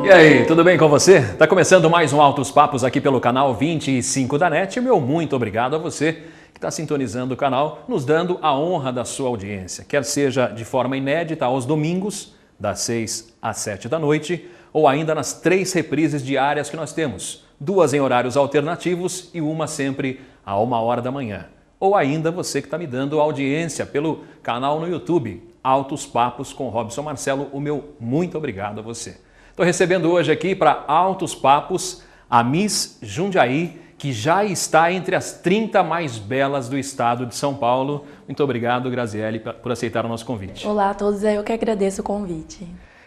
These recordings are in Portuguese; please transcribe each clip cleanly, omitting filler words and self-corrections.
E aí, tudo bem com você? Tá começando mais um Altos Papos aqui pelo canal 25 da NET. Meu muito obrigado a você que está sintonizando o canal, nos dando a honra da sua audiência. Quer seja de forma inédita aos domingos, das 6 às 7 da noite, ou ainda nas 3 reprises diárias que nós temos. 2 em horários alternativos e uma sempre a 1h da manhã. Ou ainda você que está me dando audiência pelo canal no YouTube, Altos Papos com Robson Marcelo. O meu muito obrigado a você. Estou recebendo hoje aqui para Altos Papos a Miss Jundiaí, que já está entre as 30 mais belas do estado de São Paulo. Muito obrigado, Graziele, por aceitar o nosso convite. Olá a todos, eu que agradeço o convite.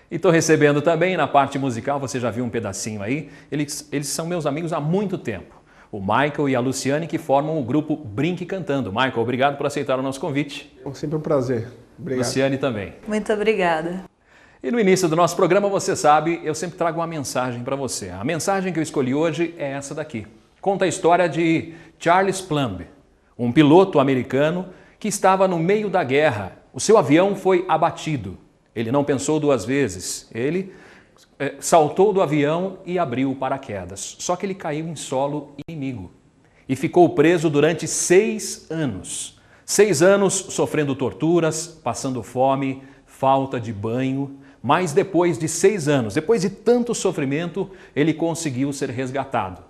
E estou recebendo também na parte musical, você já viu um pedacinho aí, eles são meus amigos há muito tempo. O Michael e a Luciane, que formam o grupo Brinque Cantando. Michael, obrigado por aceitar o nosso convite. É sempre um prazer. Obrigado. Luciane também. Muito obrigada. E no início do nosso programa, você sabe, eu sempre trago uma mensagem para você. A mensagem que eu escolhi hoje é essa daqui. Conta a história de Charles Plumb, um piloto americano que estava no meio da guerra. O seu avião foi abatido. Ele não pensou 2 vezes. Ele saltou do avião e abriu o paraquedas. Só que ele caiu em solo inimigo e ficou preso durante 6 anos. 6 anos sofrendo torturas, passando fome, falta de banho. Mas depois de 6 anos, depois de tanto sofrimento, ele conseguiu ser resgatado.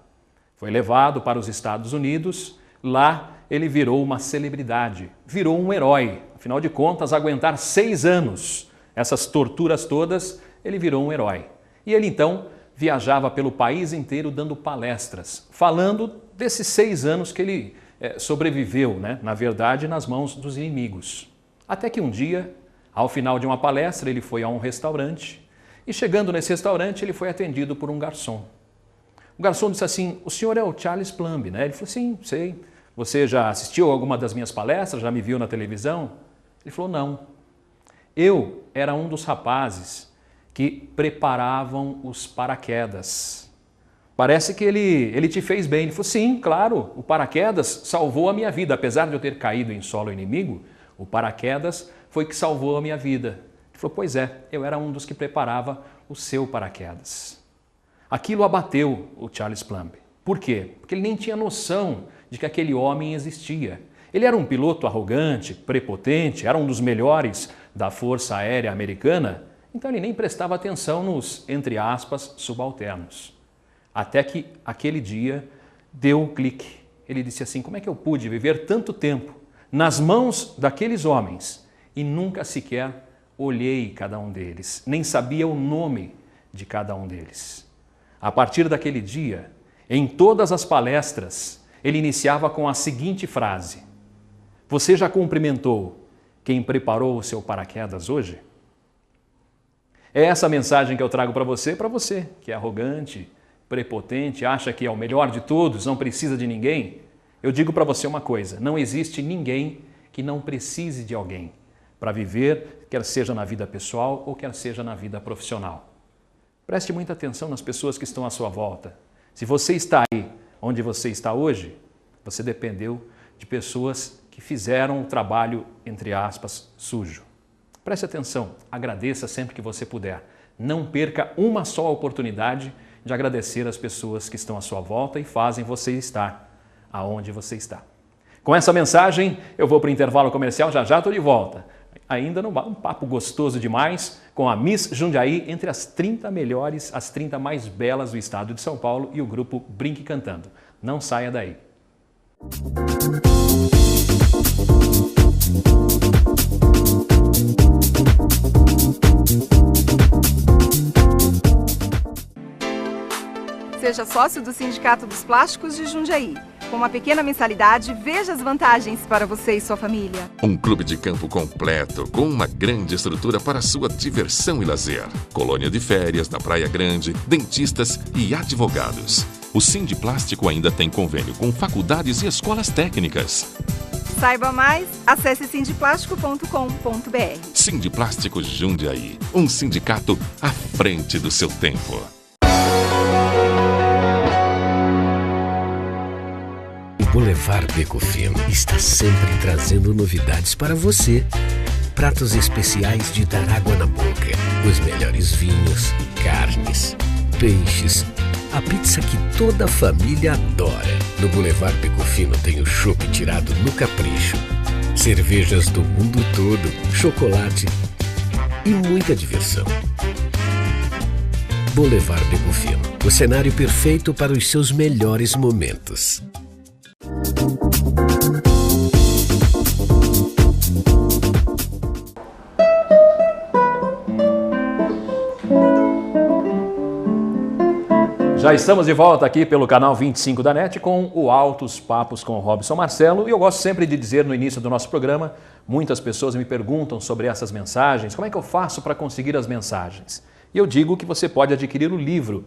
Foi levado para os Estados Unidos. Lá ele virou uma celebridade, virou um herói. Afinal de contas, aguentar 6 anos, essas torturas todas, ele virou um herói. E ele então viajava pelo país inteiro dando palestras, falando desses 6 anos que ele sobreviveu, né? Na verdade, nas mãos dos inimigos. Até que um dia, ao final de uma palestra, ele foi a um restaurante e, chegando nesse restaurante, ele foi atendido por um garçom. O garçom disse assim: "O senhor é o Charles Plumb, né?" Ele falou: "Sim, sei. Você já assistiu a alguma das minhas palestras? Já me viu na televisão?" Ele falou: "Não. Eu era um dos rapazes que preparavam os paraquedas. Parece que ele te fez bem." Ele falou: "Sim, claro, o paraquedas salvou a minha vida. Apesar de eu ter caído em solo inimigo, o paraquedas foi que salvou a minha vida." Ele falou: "Pois é, eu era um dos que preparava o seu paraquedas." Aquilo abateu o Charles Plumb. Por quê? Porque ele nem tinha noção de que aquele homem existia. Ele era um piloto arrogante, prepotente, era um dos melhores da Força Aérea Americana, então ele nem prestava atenção nos, entre aspas, subalternos. Até que aquele dia deu um clique. Ele disse assim: "Como é que eu pude viver tanto tempo nas mãos daqueles homens e nunca sequer olhei cada um deles, nem sabia o nome de cada um deles?" A partir daquele dia, em todas as palestras, ele iniciava com a seguinte frase: "Você já cumprimentou quem preparou o seu paraquedas hoje?" É essa mensagem que eu trago para você que é arrogante, prepotente, acha que é o melhor de todos, não precisa de ninguém. Eu digo para você uma coisa: não existe ninguém que não precise de alguém para viver, quer seja na vida pessoal ou quer seja na vida profissional. Preste muita atenção nas pessoas que estão à sua volta. Se você está aí onde você está hoje, você dependeu de pessoas que fizeram o trabalho, entre aspas, sujo. Preste atenção, agradeça sempre que você puder. Não perca uma só oportunidade de agradecer as pessoas que estão à sua volta e fazem você estar aonde você está. Com essa mensagem, eu vou para o intervalo comercial, já estou de volta. Ainda um papo gostoso demais com a Miss Jundiaí, entre as 30 melhores, as 30 mais belas do estado de São Paulo, e o grupo Brinque Cantando. Não saia daí. Seja sócio do Sindicato dos Plásticos de Jundiaí. Com uma pequena mensalidade, veja as vantagens para você e sua família. Um clube de campo completo, com uma grande estrutura para sua diversão e lazer. Colônia de férias na Praia Grande, dentistas e advogados. O Sindiplástico ainda tem convênio com faculdades e escolas técnicas. Saiba mais, acesse sindiplástico.com.br. Sindiplástico Jundiaí, um sindicato à frente do seu tempo. Boulevard Beco Fino está sempre trazendo novidades para você. Pratos especiais de dar água na boca, os melhores vinhos, carnes, peixes, a pizza que toda a família adora. No Boulevard Beco Fino tem o chopp tirado no capricho, cervejas do mundo todo, chocolate e muita diversão. Boulevard Beco Fino, o cenário perfeito para os seus melhores momentos. Já estamos de volta aqui pelo canal 25 da NET com o Altos Papos com o Robson Marcelo. E eu gosto sempre de dizer no início do nosso programa, muitas pessoas me perguntam sobre essas mensagens, como é que eu faço para conseguir as mensagens? E eu digo que você pode adquirir o livro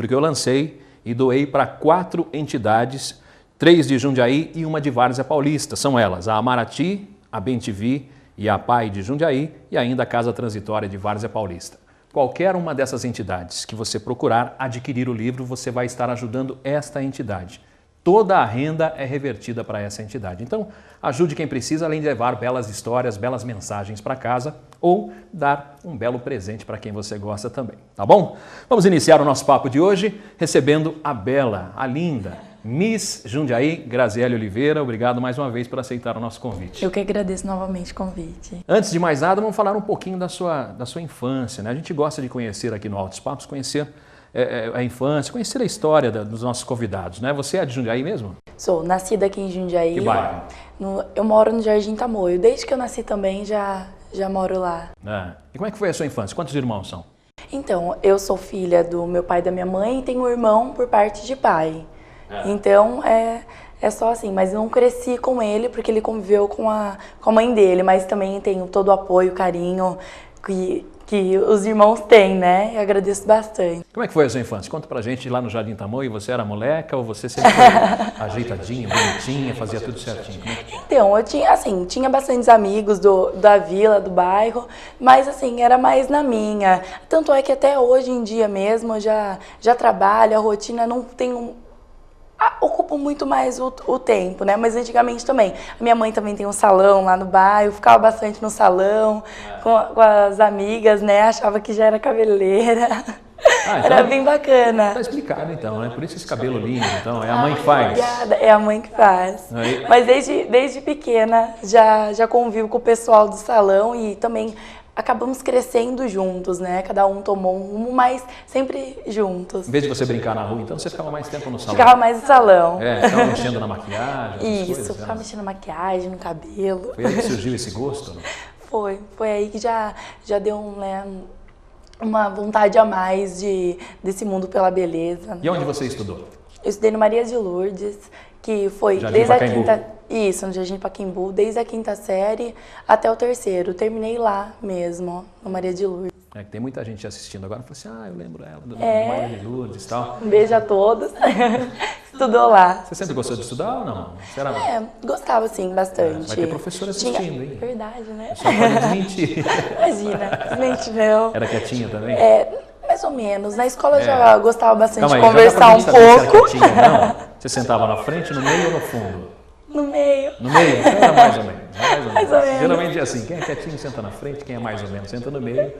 que eu lancei e doei para 4 entidades, 3 de Jundiaí e uma de Várzea Paulista. São elas a Amarati, a Bem-TV e a PAI de Jundiaí e ainda a Casa Transitória de Várzea Paulista. Qualquer uma dessas entidades que você procurar adquirir o livro, você vai estar ajudando esta entidade. Toda a renda é revertida para essa entidade. Então, ajude quem precisa, além de levar belas histórias, belas mensagens para casa ou dar um belo presente para quem você gosta também, tá bom? Vamos iniciar o nosso papo de hoje recebendo a bela, a linda Miss Jundiaí, Graziele Oliveira. Obrigado mais uma vez por aceitar o nosso convite. Eu que agradeço novamente o convite. Antes de mais nada, vamos falar um pouquinho da sua infância, né? A gente gosta de conhecer aqui no Altos Papos, conhecer a infância, conhecer a história dos nossos convidados, né? Você é de Jundiaí mesmo? Sou nascida aqui em Jundiaí. Que bairro? Eu moro no Jardim Tamoio. Desde que eu nasci também já moro lá. E como é que foi a sua infância? Quantos irmãos são? Então, eu sou filha do meu pai e da minha mãe e tenho um irmão por parte de pai. Então, é só assim, mas eu não cresci com ele porque ele conviveu com a mãe dele, mas também tenho todo o apoio, carinho que os irmãos têm, né? Eu agradeço bastante. Como é que foi a sua infância? Conta pra gente lá no Jardim Tamoio, você era moleca ou você sempre foi ajeitadinha, bonitinha, fazia tudo certinho? Como é que foi? Então, eu tinha bastantes amigos da vila, do bairro, mas assim, era mais na minha. Tanto é que até hoje em dia mesmo eu já trabalho, a rotina não tem ocupa muito mais o tempo, né? Mas antigamente também. A minha mãe também tem um salão lá no bairro, ficava bastante no salão com as amigas, né? Achava que já era cabeleireira. Então era bem bacana. Tá explicado então, né? Por isso esse cabelo lindo, então. É a mãe que faz. Obrigada. É a mãe que faz. Aí. Mas desde pequena já convivo com o pessoal do salão e também acabamos crescendo juntos, né? Cada um tomou um rumo, mas sempre juntos. Em vez de você brincar na rua, então você ficava mais tempo no salão? Ficava mais no salão. Ficava mexendo na maquiagem? Isso, ficava mexendo na maquiagem, no cabelo. Foi aí que surgiu esse gosto? Não? Foi aí que já deu uma vontade a mais desse mundo pela beleza. E onde você estudou? Eu estudei no Maria de Lourdes, que foi desde a quinta... Isso, no Jardim Pacaembu, desde a 5ª série até o 3º. Terminei lá mesmo, no Maria de Lourdes. Que tem muita gente assistindo agora e fala assim, eu lembro ela, do Maria de Lourdes e tal. Um beijo a todos. Estudou lá. Você sempre gostou de estudar ou não? Gostava sim, bastante. Vai ter professora assistindo, hein? Verdade, né? Só pode desmentir. Imagina, desmente meu. Era quietinha também? Mais ou menos. Na escola eu já gostava bastante de aí, conversar um pouco. Você era quietinha, não? Você sentava na frente, no meio ou no fundo? No meio. No meio? Era mais ou menos. Mais ou menos. Geralmente é assim, quem é quietinho senta na frente, quem é mais ou menos senta no meio.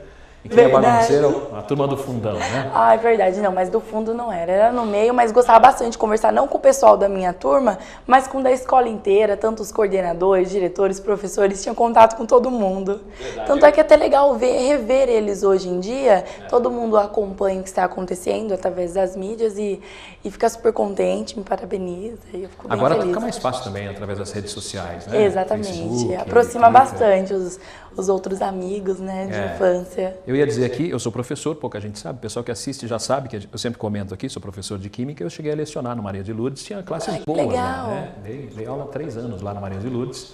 E quem é bagunceiro, a turma do fundão, né? É verdade. Não, mas do fundo não era. Era no meio, mas gostava bastante de conversar, não com o pessoal da minha turma, mas com da escola inteira, tanto os coordenadores, diretores, professores, tinham contato com todo mundo. Verdade. Tanto é que é até legal rever eles hoje em dia. Todo mundo acompanha o que está acontecendo através das mídias e fica super contente, me parabeniza. E eu fico bem Agora feliz. Fica mais fácil também através das redes sociais, né? Exatamente. Facebook, aproxima bastante os outros amigos, né, de infância. Eu ia dizer aqui, eu sou professor, pouca gente sabe, o pessoal que assiste já sabe, que eu sempre comento aqui, sou professor de Química, eu cheguei a lecionar no Maria de Lourdes, tinha classes boas lá, né? Dei aula há 3 anos lá na Maria de Lourdes,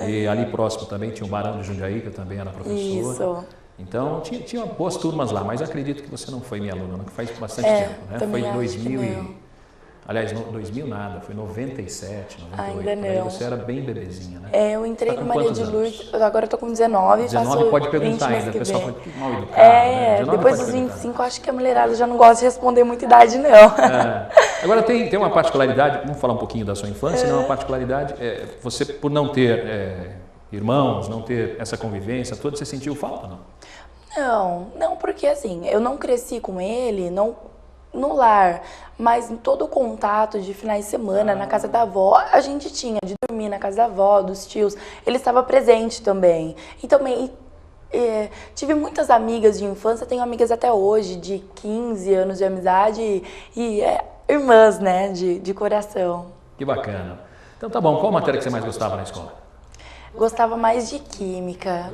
e ali próximo também tinha o Barão de Jundiaí, que eu também era professor. Isso. Então tinha boas turmas lá, mas acredito que você não foi minha aluna, que faz bastante tempo, né? Foi em 2000 Aliás, 2000 nada, foi 97, 98. Ainda não. Aí você era bem bebezinha, né? Eu entrei no Maria de Lourdes, agora eu tô com 19. 19 pode perguntar ainda, o pessoal pode mal educado. Né? Depois dos 25, acho que a mulherada já não gosta de responder muita idade, não. Agora tem uma particularidade, vamos falar um pouquinho da sua infância, né? Uma particularidade, você por não ter irmãos, não ter essa convivência toda, você sentiu falta, não? Não, porque assim, eu não cresci com ele, não no lar, mas todo o contato de finais de semana na casa da avó, a gente tinha, de dormir na casa da avó, dos tios, ele estava presente também. E também tive muitas amigas de infância, tenho amigas até hoje, de 15 anos de amizade e irmãs, né, de coração. Que bacana. Então tá bom, qual matéria que você mais gostava na escola? Gostava mais de química,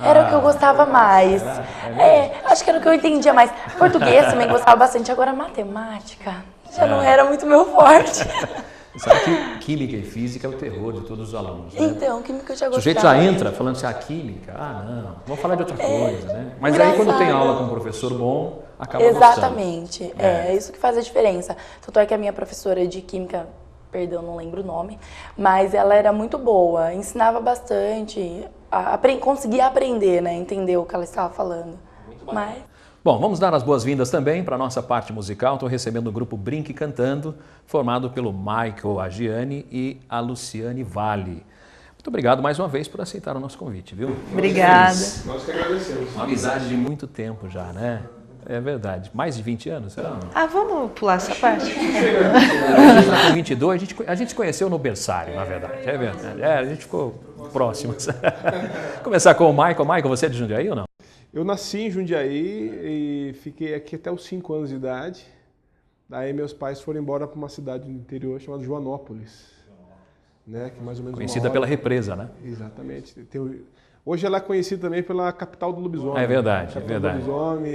era o que eu gostava mais. Acho que era o que eu entendia mais. Português também gostava bastante, agora matemática já não era muito meu forte. Sabe que química e física é o terror de todos os alunos, né? Então, química eu já gostava. O sujeito já entra falando assim, química, não, vamos falar de outra coisa, né? Mas aí quando tem aula com um professor bom, acaba gostando. Exatamente, é isso que faz a diferença. Tanto é que a minha professora de química, perdão, não lembro o nome, mas ela era muito boa, ensinava bastante, conseguia aprender, né, entender o que ela estava falando. Bom, vamos dar as boas-vindas também para a nossa parte musical. Estou recebendo o grupo Brinque Cantando, formado pelo Michael Agiani e a Luciane Vale. Muito obrigado mais uma vez por aceitar o nosso convite, viu? Obrigada. Nós que agradecemos. Uma amizade de muito tempo já, né? É verdade. Mais de 20 anos, será? Vamos pular essa parte. A gente está com 22, a gente se conheceu no berçário, na verdade. É verdade. A gente ficou próximos. Começar com o Michael. Michael, você é de Jundiaí ou não? Eu nasci em Jundiaí e fiquei aqui até os 5 anos de idade. Daí meus pais foram embora para uma cidade do interior chamada Joanópolis. Né, que mais ou menos conhecida pela represa, né? Exatamente. Hoje ela é conhecida também pela capital do lobisomem. É verdade, é verdade. Do lobisomem,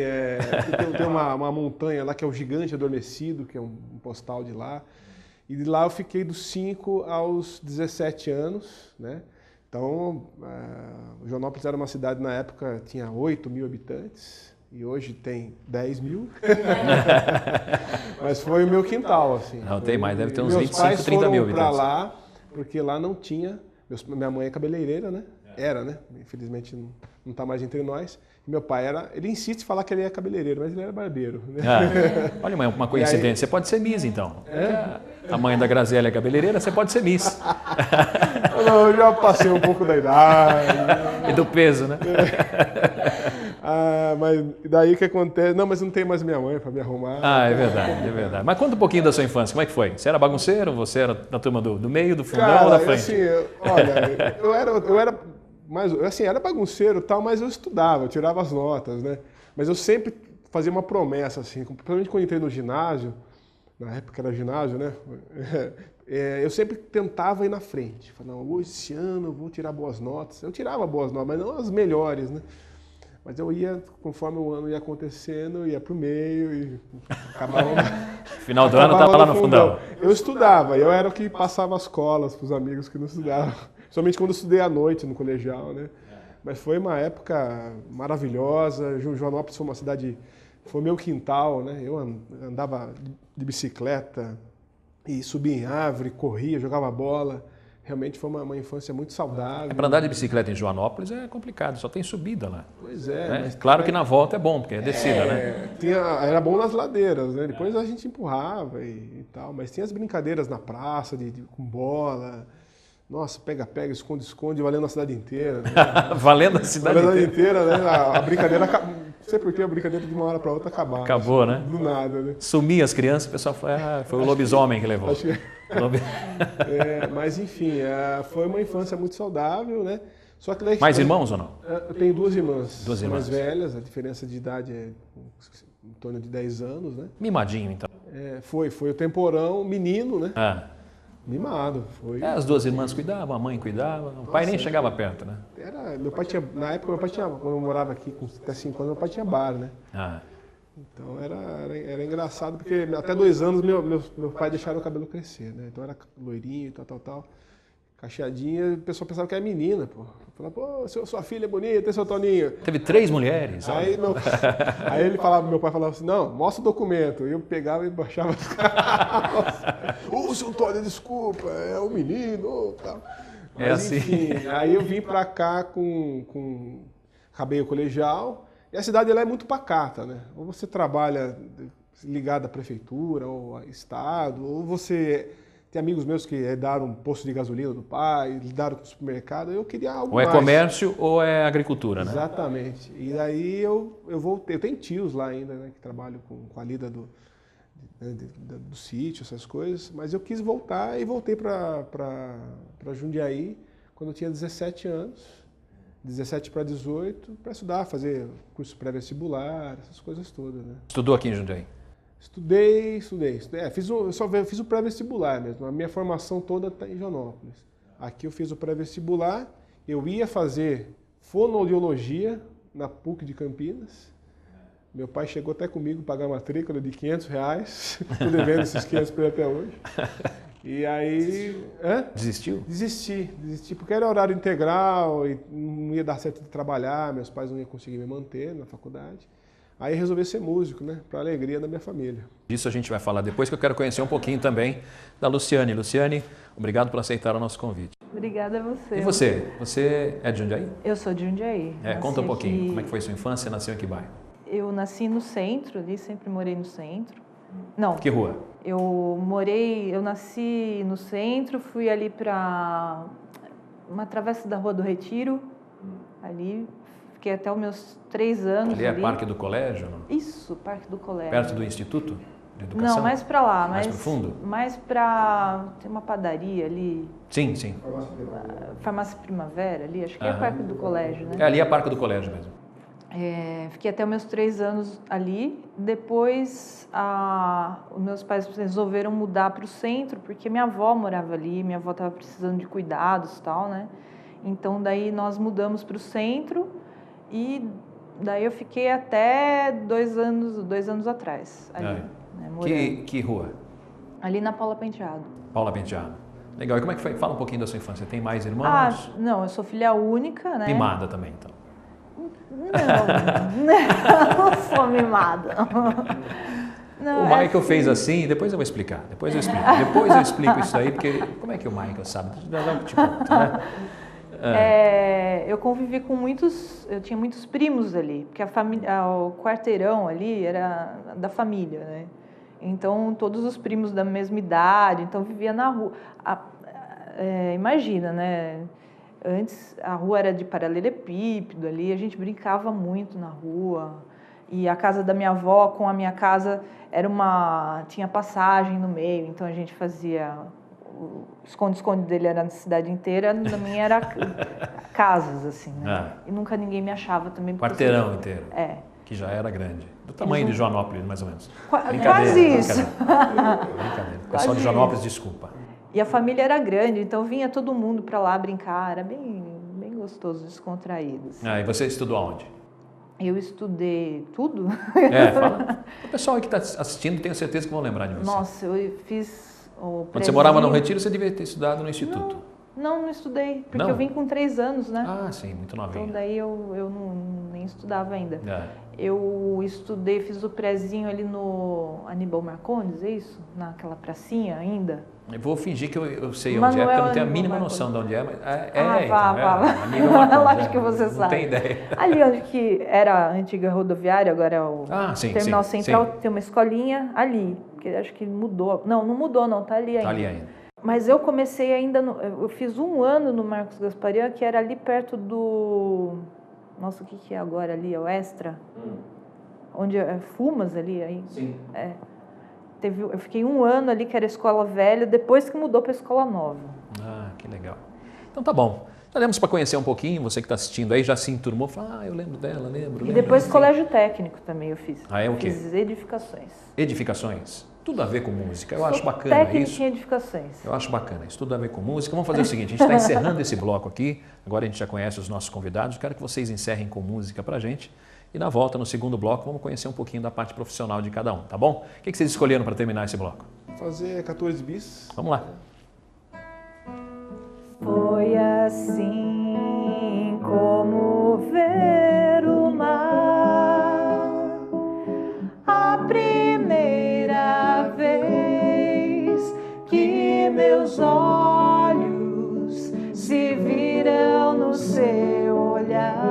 tem uma montanha lá que é o Gigante Adormecido, que é um postal de lá. E de lá eu fiquei dos 5 aos 17 anos, né? Então, Joanópolis era uma cidade, na época, tinha 8 mil habitantes. E hoje tem 10 mil. Mas foi o meu quintal, assim. Não, tem mais, deve ter uns meus 25, 30 mil habitantes. Meus pais foram para lá, porque lá não tinha... Minha mãe é cabeleireira, né? Era, né? Infelizmente não está mais entre nós. E meu pai ele insiste em falar que ele é cabeleireiro, mas ele era barbeiro. Né? Olha, uma coincidência. Aí, você pode ser Miss, então. A mãe da Graziella é cabeleireira, você pode ser Miss. Eu já passei um pouco da idade. E do peso, né? Mas daí o que acontece? Não, mas não tem mais minha mãe para me arrumar. É verdade. Mas conta um pouquinho da sua infância, como é que foi? Você era bagunceiro? Você era da turma do meio, do fundão ou da frente? Assim, eu era mais, assim, era bagunceiro e tal, mas eu estudava, eu tirava as notas, né? Mas eu sempre fazia uma promessa, assim, principalmente quando entrei no ginásio, na época era ginásio, né? Eu sempre tentava ir na frente. Falava, hoje, esse ano, eu vou tirar boas notas. Eu tirava boas notas, mas não as melhores, né? Mas eu ia, conforme o ano ia acontecendo, eu ia pro meio e acabava... Final do ano estava lá no fundão. Eu estudava, eu era o que passava as colas para os amigos que não estudavam. Somente quando eu estudei à noite no colegial, né? Mas foi uma época maravilhosa. Joanópolis foi uma cidade... Foi meu quintal, né? Eu andava de bicicleta e subia em árvore, corria, jogava bola. Realmente foi uma infância muito saudável. Para andar de bicicleta em Joanópolis é complicado, só tem subida lá. Pois é. Né? Mas claro que na volta é bom, porque é descida, né? Era bom nas ladeiras, né? Depois a gente empurrava e tal. Mas tinha as brincadeiras na praça, com bola. Nossa, pega-pega, esconde-esconde, valendo a cidade inteira. Né? Valendo a cidade inteira, né? A brincadeira... Não sei porque a brincadeira de uma hora para outra acabava. Acabou, assim, né? Do nada, né? Sumia as crianças, o pessoal falou, foi o lobisomem que levou. Mas enfim, foi uma infância muito saudável, né? Só que mais irmãos ou não? Eu tenho 2 irmãs. 2 irmãs. Mais velhas, a diferença de idade é em torno de 10 anos, né? Mimadinho, então. Foi o temporão, menino, né? Mimado. As 2 irmãs cuidavam, a mãe cuidava, o pai nem chegava perto, né? Meu pai tinha, na época, quando eu morava aqui com até 5 anos, meu pai tinha bar, né? Então era engraçado, porque até 2 anos meu pai deixaram o cabelo crescer, né? Então era loirinho, tal. Cacheadinha, o pessoal pensava que era menina, pô. Falava, pô, sua filha é bonita, seu Toninho. Teve 3 mulheres. Aí meu pai falava assim, não, mostra o documento. E eu pegava e baixava as calças. Seu Toninho, desculpa, é um menino, tal. Mas, assim. Enfim, aí eu vim pra cá acabei o colegial. E a cidade ela é muito pacata, né? Ou você trabalha ligado à prefeitura, ou ao estado, ou você... Tem amigos meus que herdaram um posto de gasolina do pai, lidaram com o supermercado, eu queria algo mais. Ou é comércio ou é agricultura, né? Exatamente. E daí eu voltei, eu tenho tios lá ainda, né, que trabalham com a lida do sítio, essas coisas, mas eu quis voltar e voltei para Jundiaí quando eu tinha 17 anos, 17 para 18, para estudar, fazer curso pré-vestibular, essas coisas todas, né? Estudou aqui em Jundiaí? Estudei. Eu só fiz o pré-vestibular mesmo, a minha formação toda está em Joanópolis. Aqui eu fiz o pré-vestibular, eu ia fazer fonoaudiologia na PUC de Campinas. Meu pai chegou até comigo pagar uma matrícula de R$500, estou devendo esses 500 para ele até hoje. E aí... Desistiu? Desisti, porque era horário integral e não ia dar certo de trabalhar, meus pais não iam conseguir me manter na faculdade. Aí resolvi ser músico, né, para a alegria da minha família. Disso a gente vai falar depois, que eu quero conhecer um pouquinho também da Luciane. Luciane, obrigado por aceitar o nosso convite. Obrigada a você. E você? Você é de Jundiaí? Eu sou de Jundiaí. Conta um pouquinho, aqui... como é que foi sua infância? Nasceu em que bairro? Eu nasci no centro, ali, sempre morei no centro. Não. Que rua? Eu nasci no centro, fui ali para uma travessa da Rua do Retiro, ali, fiquei até os meus 3 anos. Ali é Parque do Colégio? Não? Isso, Parque do Colégio. Perto do Instituto de Educação? Não, mais para lá. Mais pro fundo? Mais para... Tem uma padaria ali. Sim, sim. Farmácia Primavera ali, acho que é Parque do Colégio, né? Ali é Parque do Colégio mesmo. Fiquei até os meus 3 anos ali. Depois, os meus pais resolveram mudar para o centro, porque minha avó morava ali, minha avó estava precisando de cuidados e tal, né? Então, daí nós mudamos para o centro e daí eu fiquei até 2 anos atrás ali, né, morando. Que rua? Ali na Paula Penteado. Paula Penteado. Legal. E como é que foi? Fala um pouquinho da sua infância. Tem mais irmãos? Não, eu sou filha única, né? Mimada também, então. Não sou mimada. Não, o Michael fez assim, depois eu vou explicar. Depois eu explico isso aí, porque como é que o Michael sabe? Te conto, né? Eu convivi com eu tinha muitos primos ali, porque a família, o quarteirão ali era da família, né? Então todos os primos da mesma idade, então vivia na rua. Imagina, né? Antes a rua era de paralelepípedo ali, a gente brincava muito na rua. E a casa da minha avó com a minha casa tinha passagem no meio, então a gente fazia... O esconde-esconde dele era na cidade inteira, na minha era casas, assim, né? E nunca ninguém me achava também. Quarteirão inteiro. Que já era grande. Do tamanho de Joanópolis, mais ou menos. Quase isso. Brincadeira. O pessoal de Joanópolis, desculpa. E a família era grande, então vinha todo mundo para lá brincar, era bem gostoso, descontraído. Assim. E você estudou aonde? Eu estudei tudo. Fala. O pessoal que está assistindo, tenho certeza que vão lembrar de você. Nossa, eu fiz o Quando você morava no Retiro, você devia ter estudado no Instituto. Não estudei, porque eu vim com 3 anos, né? Sim, muito novinha. Então daí eu nem estudava ainda. Eu estudei, fiz o prézinho ali no Aníbal Marcondes, é isso? Naquela pracinha ainda. Eu vou fingir que eu sei onde é, porque eu não tenho a mínima noção de onde é, mas Lógico que você sabe. Não tem ideia. Ali onde que era a antiga rodoviária, agora é o Terminal Central, tem uma escolinha ali, que acho que mudou. Não mudou não, tá ali ainda. Tá ali ainda. Mas eu comecei ainda, eu fiz 1 ano no Marcos Gasparian, que era ali perto do... Nossa, o que é agora ali? É o Extra? Onde é Fumas ali? Aí. Sim. Eu fiquei 1 ano ali, que era a escola velha, depois que mudou para a escola nova. Que legal. Então tá bom. Já demos para conhecer um pouquinho, você que está assistindo aí, já se enturmou, fala, eu lembro dela, lembro. E depois colégio técnico também eu fiz. É o quê? Fiz edificações. Edificações? Tudo a ver com música, eu acho bacana técnica isso. Em edificações. Eu acho bacana isso, tudo a ver com música. Vamos fazer o seguinte, a gente está encerrando esse bloco aqui, agora a gente já conhece os nossos convidados, quero que vocês encerrem com música pra gente. E na volta, no segundo bloco, vamos conhecer um pouquinho da parte profissional de cada um, tá bom? O que vocês escolheram para terminar esse bloco? Fazer 14 bis. Vamos lá. Foi assim como ver o mar a primeira vez que meus olhos se viram no seu olhar.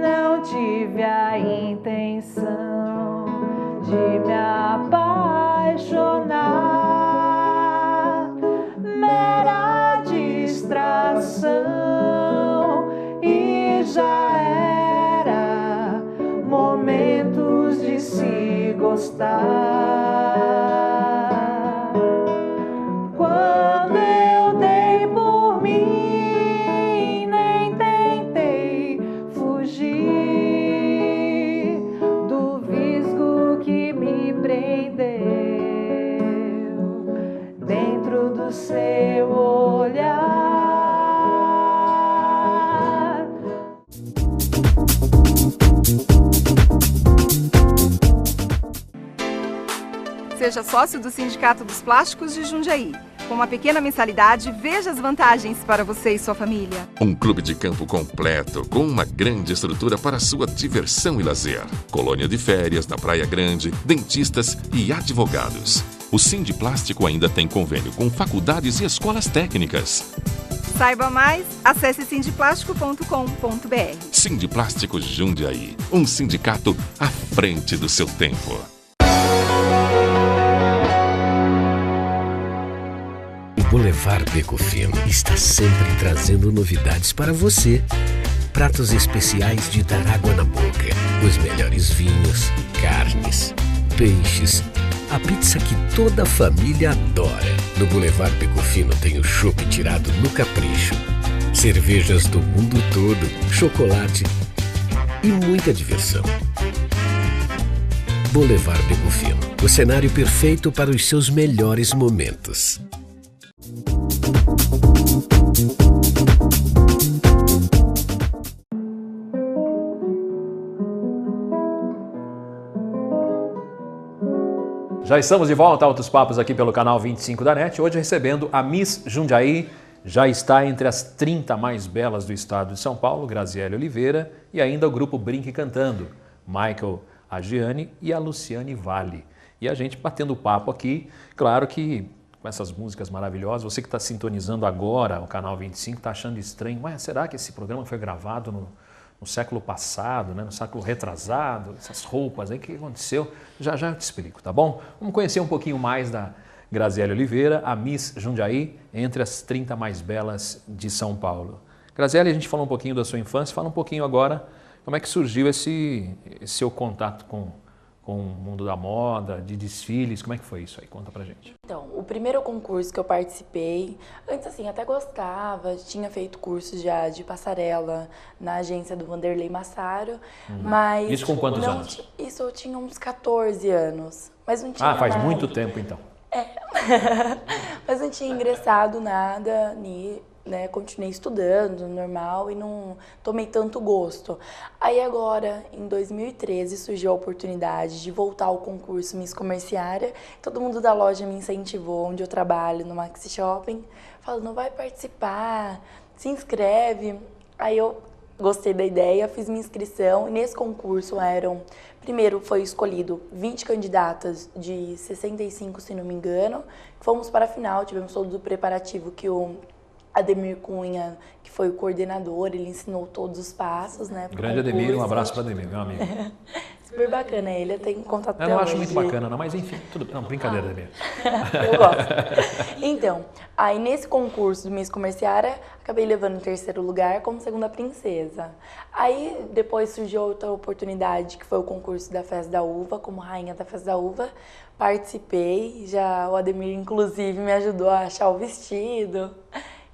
Não tive a intenção de me apaixonar, mera distração gostar. Quando eu dei por mim, nem tentei fugir do visgo que me prendeu dentro do seu olhar. Seja sócio do Sindicato dos Plásticos de Jundiaí. Com uma pequena mensalidade, veja as vantagens para você e sua família. Um clube de campo completo, com uma grande estrutura para sua diversão e lazer. Colônia de férias na Praia Grande, dentistas e advogados. O Sindiplástico ainda tem convênio com faculdades e escolas técnicas. Saiba mais, acesse sindiplástico.com.br. Sindiplástico Jundiaí, um sindicato à frente do seu tempo. O Boulevard Beco Fino está sempre trazendo novidades para você. Pratos especiais de dar água na boca, os melhores vinhos, carnes, peixes, a pizza que toda a família adora. No Boulevard Beco Fino tem o chopp tirado no capricho, cervejas do mundo todo, chocolate e muita diversão. Boulevard Beco Fino, o cenário perfeito para os seus melhores momentos. Já estamos de volta a Altos Papos aqui pelo canal 25 da NET, hoje recebendo a Miss Jundiaí, já está entre as 30 mais belas do estado de São Paulo, Graziele Oliveira, e ainda o grupo Brinque Cantando, Michael Agiani e a Luciane Vale. E a gente batendo papo aqui, claro que com essas músicas maravilhosas, você que está sintonizando agora o canal 25, está achando estranho, mas será que esse programa foi gravado no século passado, né, no século retrasado, essas roupas aí, o que aconteceu? Já eu te explico, tá bom? Vamos conhecer um pouquinho mais da Graziele Oliveira, a Miss Jundiaí, entre as 30 mais belas de São Paulo. Graziele, a gente falou um pouquinho da sua infância, fala um pouquinho agora como é que surgiu esse seu contato com o mundo da moda, de desfiles, como é que foi isso aí? Conta pra gente. Então, o primeiro concurso que eu participei, antes assim, até gostava, tinha feito cursos já de passarela na agência do Vanderlei Massaro, mas... Isso com quantos anos? Isso eu tinha uns 14 anos, mas não tinha faz nada. muito tempo então. Mas não tinha ingressado nada, né, continuei estudando, normal, e não tomei tanto gosto. Aí agora, em 2013, surgiu a oportunidade de voltar ao concurso Miss Comerciária. Todo mundo da loja me incentivou, onde eu trabalho, no Maxi Shopping, falando, vai participar, se inscreve. Aí eu gostei da ideia, fiz minha inscrição, e nesse concurso primeiro foi escolhido 20 candidatas de 65, se não me engano. Fomos para a final, tivemos todo o preparativo que o Ademir Cunha, que foi o coordenador, ele ensinou todos os passos, né? Grande Ademir, um abraço para Ademir, meu amigo. Super bacana, ele tem contato até Eu não hoje. acho muito bacana, não, mas enfim, tudo bem. Não, brincadeira, Ademir. Eu gosto. Então, aí nesse concurso do Miss Comerciária, acabei levando em terceiro lugar como segunda princesa. Aí depois surgiu outra oportunidade, que foi o concurso da Festa da Uva, como rainha da Festa da Uva. Participei, já o Ademir, inclusive, me ajudou a achar o vestido,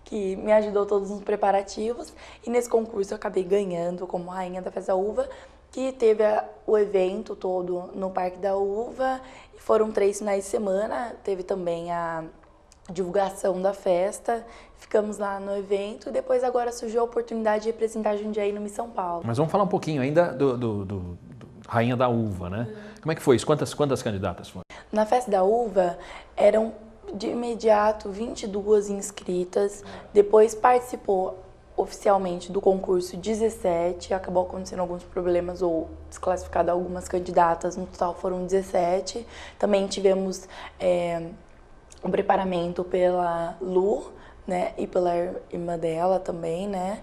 que me ajudou todos nos preparativos. E nesse concurso eu acabei ganhando como rainha da Festa da Uva, que teve o evento todo no Parque da Uva. E foram 3 finais de semana, teve também a divulgação da festa, ficamos lá no evento e depois agora surgiu a oportunidade de representar Jundiaí no Miss São Paulo. Mas vamos falar um pouquinho ainda do Rainha da Uva, né? Como é que foi isso? Quantas candidatas foram? Na Festa da Uva eram de imediato 22 inscritas, depois participou oficialmente do concurso 17, acabou acontecendo alguns problemas ou desclassificado algumas candidatas, no total foram 17. Também tivemos um preparamento pela Lu, né, e pela irmã dela também, né,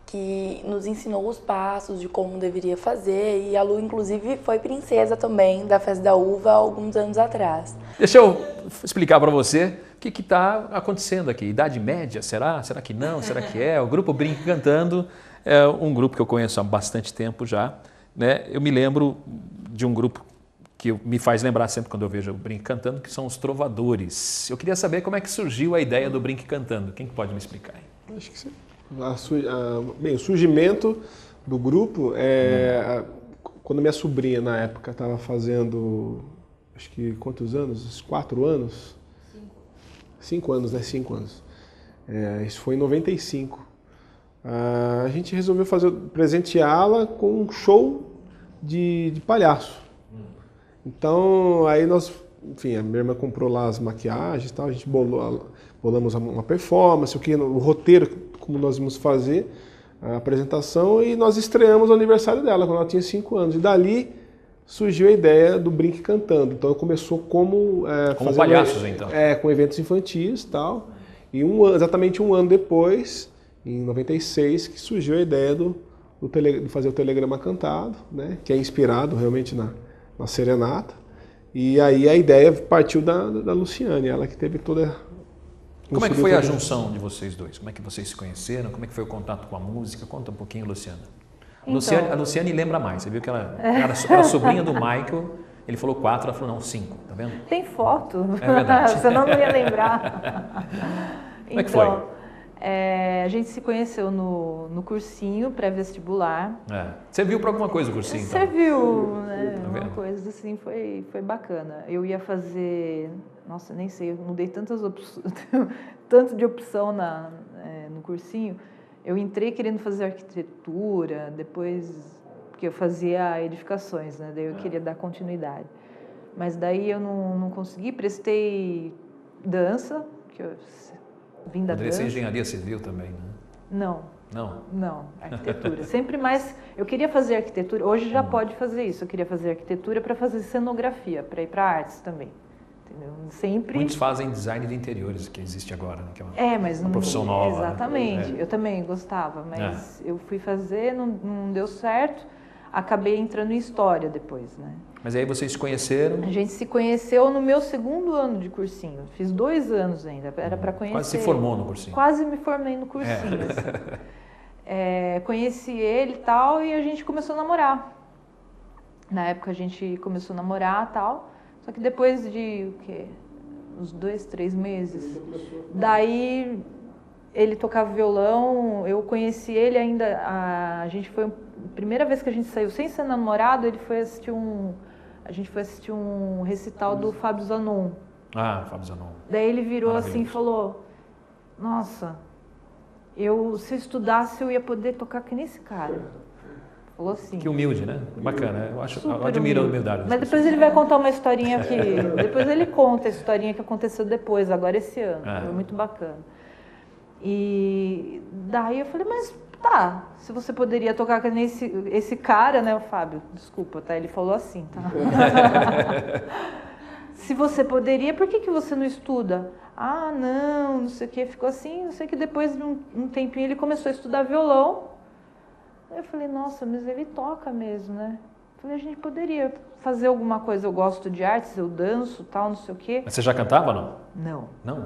que nos ensinou os passos de como deveria fazer, e a Lu, inclusive, foi princesa também da Festa da Uva há alguns anos atrás. Deixa eu explicar para você o que está acontecendo aqui. Idade média, será? Será que não? Será que é? O grupo Brinque Cantando é um grupo que eu conheço há bastante tempo já, né? Eu me lembro de um grupo que me faz lembrar sempre quando eu vejo o Brinque Cantando, que são os trovadores. Eu queria saber como é que surgiu a ideia do Brinque Cantando. Quem que pode me explicar? Acho que bem, o surgimento do grupo quando minha sobrinha, na época, estava fazendo, acho que quantos anos? 4 anos? 5 anos, né? 5 anos. Isso foi em 95. A gente resolveu presenteá-la com um show de palhaço. Então, aí enfim, a minha irmã comprou lá as maquiagens e tal, a gente bolamos uma performance, o roteiro, como nós íamos fazer a apresentação, e nós estreamos o aniversário dela, quando ela tinha 5 anos. E dali surgiu a ideia do Brinque Cantando. Então, começou como palhaços, então. Com eventos infantis e tal. E exatamente um ano depois, em 96, que surgiu a ideia de fazer o Telegrama Cantado, né, que é inspirado realmente na serenata. E aí a ideia partiu da Luciane, ela que teve toda... Como é que foi a junção de vocês dois? Como é que vocês se conheceram? Como é que foi o contato com a música? Conta um pouquinho, Luciana. Então, A Luciane lembra mais. Você viu que ela era sobrinha do Michael. Ele falou 4, ela falou não, 5. Tá vendo? Tem foto. É verdade. Senão não ia lembrar. Como é que foi? A gente se conheceu no cursinho pré-vestibular. Você viu para alguma coisa o cursinho? Você viu, né? Tá Uma coisa assim, foi bacana. Eu ia fazer... Nossa, nem sei, eu mudei tanto de opção no cursinho. Eu entrei querendo fazer arquitetura, depois que eu fazia edificações, né? Daí eu queria dar continuidade. Mas daí eu não consegui, prestei dança, que eu vim da dança. Poderia ser engenharia civil também, né? Não, arquitetura. Sempre mais... Eu queria fazer arquitetura, hoje já pode fazer isso. Eu queria fazer arquitetura para fazer cenografia, para ir para artes também. Entendeu? Sempre... Muitos fazem design de interiores, que existe agora, né? Que mas uma profissão nova. Exatamente. Né? Eu também gostava, mas eu fui fazer, não deu certo. Acabei entrando em história depois, né? Mas aí vocês se conheceram? A gente se conheceu no meu 2º ano de cursinho. Fiz 2 anos ainda, era para conhecer. Quase se formou no cursinho. Quase me formei no cursinho, assim. Conheci ele e tal, e a gente começou a namorar. Na época a gente começou a namorar e tal, só que depois de, uns 2, 3 meses, daí ele tocava violão, eu conheci ele ainda, a gente foi, a primeira vez que a gente saiu sem ser namorado, a gente foi assistir um recital do Fábio Zanon. Fábio Zanon. Daí ele virou assim e falou, nossa, se eu estudasse eu ia poder tocar que nem esse cara. Falou assim. Que humilde, né? Bacana, eu admiro a humildade. Mas depois ele vai contar uma historinha depois ele conta a historinha que aconteceu depois, agora esse ano. Foi muito bacana. E daí eu falei, mas tá, se você poderia tocar que nem esse cara, né, o Fábio, desculpa, tá? Ele falou assim, tá? Se você poderia, por que você não estuda? Não sei o que, ficou assim, não sei que depois de um tempinho ele começou a estudar violão. Eu falei, nossa, mas ele toca mesmo, né? Eu falei, a gente poderia fazer alguma coisa, eu gosto de artes, eu danço, tal, não sei o quê. Mas você já cantava ou não? Não. Não?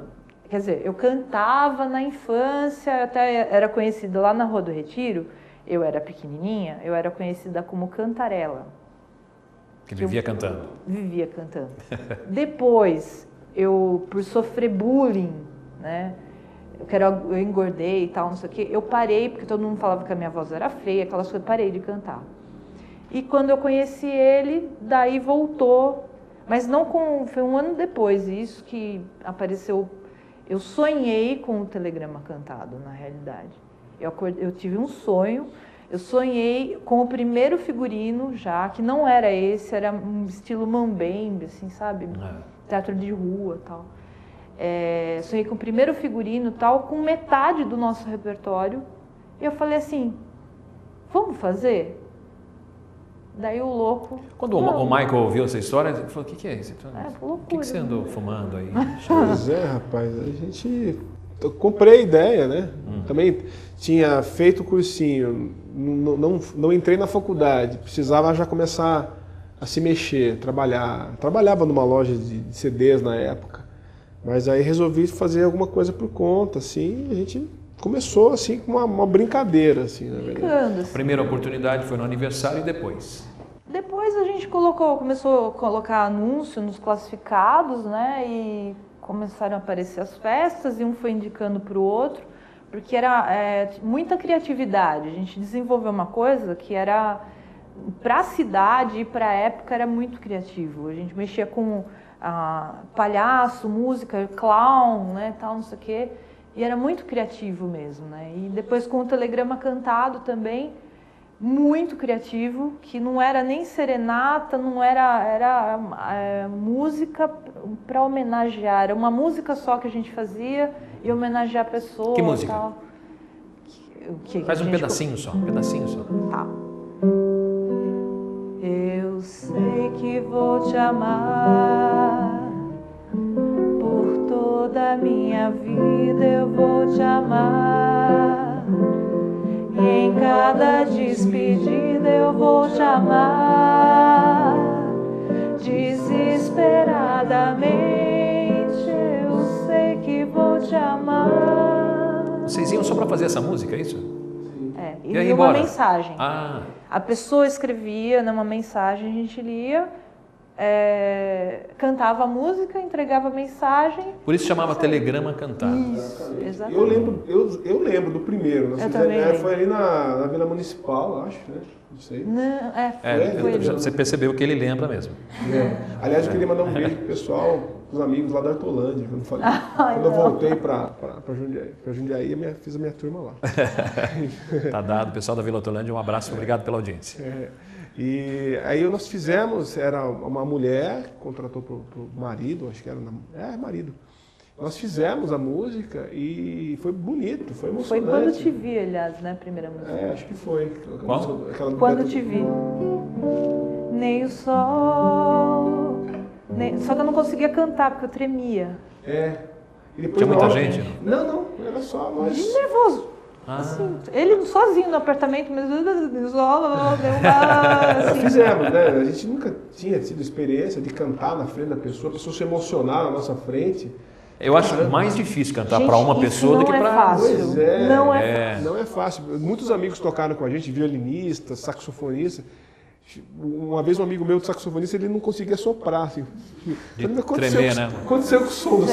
Quer dizer, eu cantava na infância, até era conhecida lá na Rua do Retiro, eu era pequenininha, eu era conhecida como Cantarela. Que vivia cantando. Vivia cantando. Depois, por sofrer bullying, né, eu engordei e tal, não sei o quê, eu parei, porque todo mundo falava que a minha voz era feia, aquelas coisas, parei de cantar. E quando eu conheci ele, daí voltou, mas foi um ano depois, isso que apareceu. Eu sonhei com o Telegrama Cantado, na realidade. Eu tive um sonho, eu sonhei com o primeiro figurino já, que não era esse, era um estilo mambembe, assim, sabe? Teatro de rua e tal. Sonhei com o primeiro figurino tal, com metade do nosso repertório. E eu falei assim, vamos fazer? Daí o louco... Quando o Michael ouviu essa história, ele falou, o que é isso? Loucura. O que você andou fumando aí? Pois rapaz, eu comprei a ideia, né? Também tinha feito o cursinho, não entrei na faculdade, precisava já começar a se mexer, trabalhar. Trabalhava numa loja de CDs na época, mas aí resolvi fazer alguma coisa por conta, assim, a gente começou assim com uma brincadeira, assim, na verdade. A primeira oportunidade foi no aniversário e depois? Depois a gente começou a colocar anúncio nos classificados, né? E começaram a aparecer as festas e um foi indicando para o outro, porque era muita criatividade. A gente desenvolveu uma coisa que era, para a cidade e para a época, era muito criativo. A gente mexia com palhaço, música, clown, né? Tal, não sei o quê. E era muito criativo mesmo, né? E depois com o Telegrama Cantado também, muito criativo, que não era nem serenata, não era música para homenagear, era uma música só que a gente fazia e homenagear a pessoa. Que música? Tal. Faz um pedacinho só, Tá. Eu sei que vou te amar, por toda a minha vida eu vou te amar. E em cada despedida eu vou te amar, desesperadamente eu sei que vou te amar. Vocês iam só para fazer essa música, é isso? E aí, uma mensagem. Ah. A pessoa escrevia numa mensagem, a gente lia, cantava a música, entregava a mensagem. Por isso chamava Telegrama Cantado. Isso, exatamente. Eu lembro do primeiro. Nós foi ali na Vila Municipal, acho, né? Não sei. Não, foi você percebeu que ele lembra mesmo. Aliás, eu queria mandar um beijo pro pessoal, os amigos lá da Hortolândia, que eu não falei. Quando eu voltei para Jundiaí, fiz a minha turma lá. Tá dado, pessoal da Vila Hortolândia, um abraço, obrigado pela audiência. E aí nós fizemos, era uma mulher, contratou pro marido, acho que era marido. Nós fizemos a música e foi bonito, foi emocionante. Foi Quando Te Vi, aliás, né, a primeira música. Acho que foi. Quando Te Vi. Nem o sol... Só que eu não conseguia cantar, porque eu tremia. E depois, tinha muita gente? Não, era só nós. De nervoso. Assim, ele sozinho no apartamento, mas assim. Fizemos, né? A gente nunca tinha tido experiência de cantar na frente da pessoa, a pessoa se emocionar na nossa frente. Eu acho mais difícil cantar para uma pessoa do que para... Pois é, não é fácil. Não é fácil. Muitos amigos tocaram com a gente, violinistas, saxofonistas. Uma vez um amigo meu de saxofonista, ele não conseguia soprar, assim. De tremer, né? Aconteceu com o som do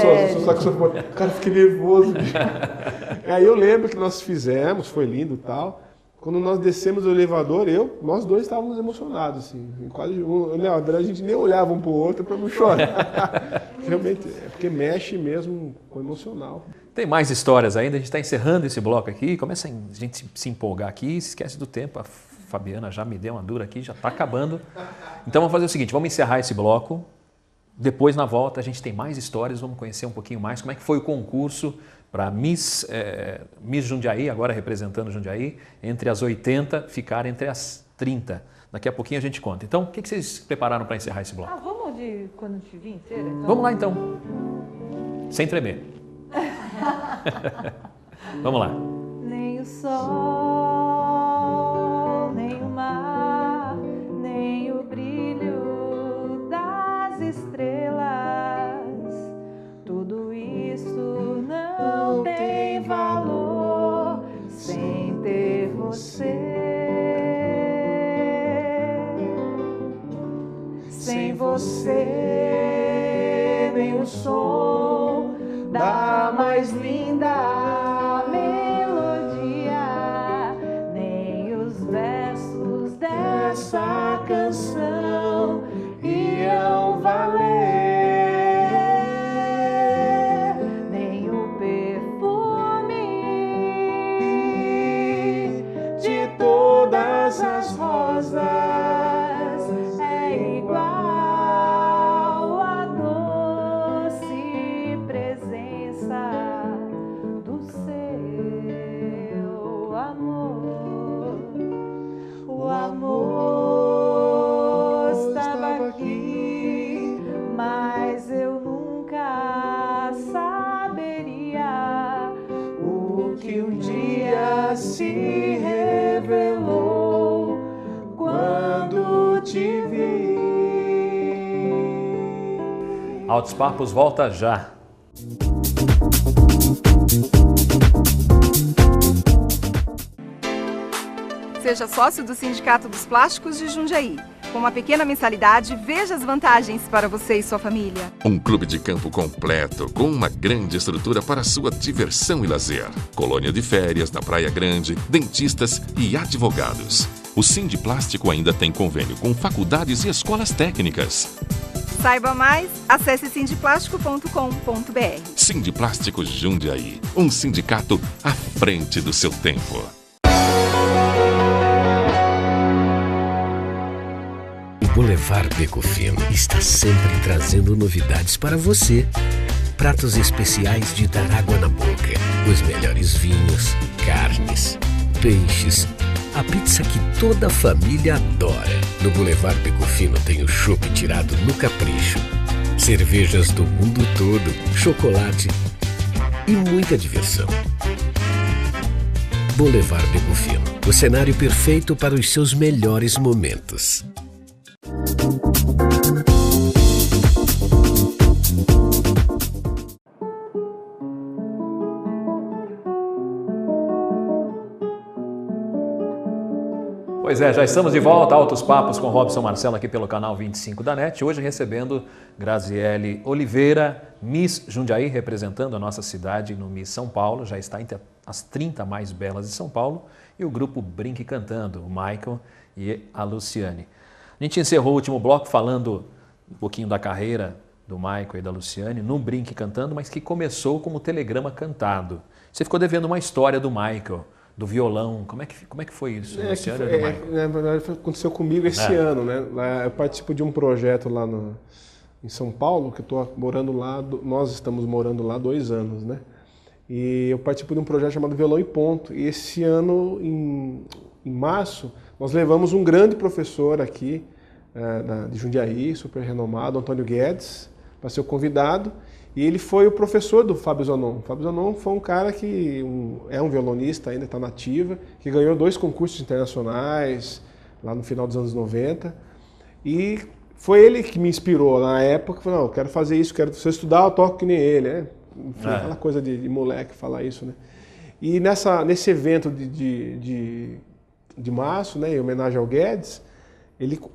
saxofone. O cara fiquei nervoso. Aí eu lembro que nós fizemos, foi lindo e tal. Quando nós descemos do elevador, nós dois estávamos emocionados, assim. Quase, a gente nem olhava um para o outro para não chorar. Realmente, porque mexe mesmo com o emocional. Tem mais histórias ainda, a gente está encerrando esse bloco aqui, começa a gente se empolgar aqui, se esquece do tempo. A Fabiana já me deu uma dura aqui, já está acabando. Então vamos fazer o seguinte, vamos encerrar esse bloco. Depois, na volta, a gente tem mais histórias, vamos conhecer um pouquinho mais como é que foi o concurso para Miss Jundiaí, agora representando Jundiaí, entre as 80, ficar entre as 30. Daqui a pouquinho a gente conta. Então, o que vocês prepararam para encerrar esse bloco? Vamos de Quando Te Vi inteira? Então? Vamos lá, então. Sem tremer. Vamos lá. Nem o sol, nem o mar, nem o brilho das estrelas, tudo isso não tem valor sem ter você. Sem você, nem o som da mais linda melodia, nem os versos dessa canção iam valer, nem o perfume de todas as rosas é igual à doce presença do seu amor. O amor estava aqui, mas eu nunca saberia o que um dia se revelou quando te vi. Altos Papos volta já. Seja sócio do Sindicato dos Plásticos de Jundiaí. Com uma pequena mensalidade, veja as vantagens para você e sua família. Um clube de campo completo, com uma grande estrutura para sua diversão e lazer. Colônia de férias na Praia Grande, dentistas e advogados. O Sindiplástico ainda tem convênio com faculdades e escolas técnicas. Saiba mais, acesse sindiplástico.com.br. Sindiplástico Jundiaí, um sindicato à frente do seu tempo. O Boulevard Beco Fino está sempre trazendo novidades para você. Pratos especiais de dar água na boca, os melhores vinhos, carnes, peixes, a pizza que toda a família adora. No Boulevard Beco Fino tem o chopp tirado no capricho, cervejas do mundo todo, chocolate e muita diversão. Boulevard Beco Fino, o cenário perfeito para os seus melhores momentos. Pois é, já estamos de volta, Altos Papos com Robson Marcelo aqui pelo canal 25 da NET. Hoje recebendo Graziele Oliveira, Miss Jundiaí, representando a nossa cidade no Miss São Paulo. Já está entre as 30 mais belas de São Paulo. E o grupo Brinque Cantando, o Michael e a Luciane. A gente encerrou o último bloco falando um pouquinho da carreira do Michael e da Luciane no Brinque Cantando, mas que começou como telegrama cantado. Você ficou devendo uma história do Michael, do violão. Como é que foi isso? Luciane, na verdade, aconteceu comigo esse ano, né? Eu participo de um projeto lá em São Paulo, que eu estou morando lá, nós estamos morando lá há 2 anos, né? E eu participo de um projeto chamado Violão e Ponto. E esse ano, em março, nós levamos um grande professor aqui de Jundiaí, super renomado, Antônio Guedes, para ser o convidado. E ele foi o professor do Fábio Zanon. O Fábio Zanon foi um cara que é um violonista, ainda está na ativa, que ganhou 2 concursos internacionais lá no final dos anos 90. E foi ele que me inspirou na época. Falou, não, eu quero fazer isso, se eu estudar, eu toco que nem ele. Né? Enfim, aquela coisa de moleque falar isso. Né? E nesse evento de março, né, em homenagem ao Guedes,